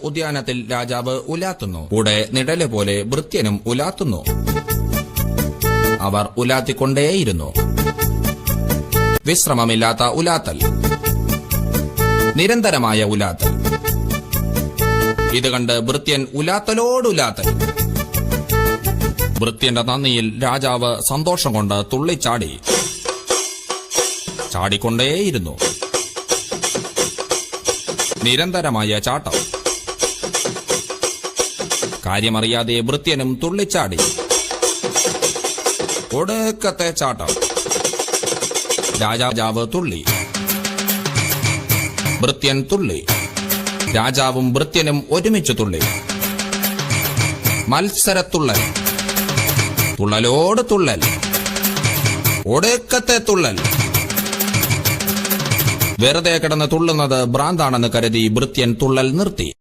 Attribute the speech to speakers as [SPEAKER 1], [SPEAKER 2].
[SPEAKER 1] ഉദ്യാനത്തിൽ രാജാവ് ഉലാത്തുന്നു. കൂടെ നിഴല് പോലെ ഭൃത്യനും ഉലാത്തുന്നു. അവർ ഉലാത്തിക്കൊണ്ടേയിരുന്നു. വിശ്രമമില്ലാത്ത ഉലാത്തൽ, നിരന്തരമായ ഉലാത്തൽ. ഇത് കണ്ട് ഭൃത്യൻ ഉലാത്തലോടുലാത്തൽ. ഭൃത്യന്റെ നന്ദിയിൽ രാജാവ് സന്തോഷം കൊണ്ട് തുള്ളിച്ചാടി. ചാടിക്കൊണ്ടേയിരുന്നു. നിരന്തരമായ ചാട്ടം. കാര്യമറിയാതെ ഭൃത്യനും തുള്ളിച്ചാടി. ഒടുക്കത്തെ ചാട്ടം. രാജാവ് തുള്ളി. ഭൃത്യൻ തുള്ളി. രാജാവും ഭൃത്യനും ഒരുമിച്ച് തുള്ളി. മത്സരത്തുള്ളൽ. തുള്ളലോട് തുള്ളൽ. ഒടുക്കത്തെ തുള്ളൽ. വെറുതെ കിടന്ന് തുള്ളുന്നത് ഭ്രാന്താണെന്ന് കരുതി ഭൃത്യൻ തുള്ളൽ നിർത്തി.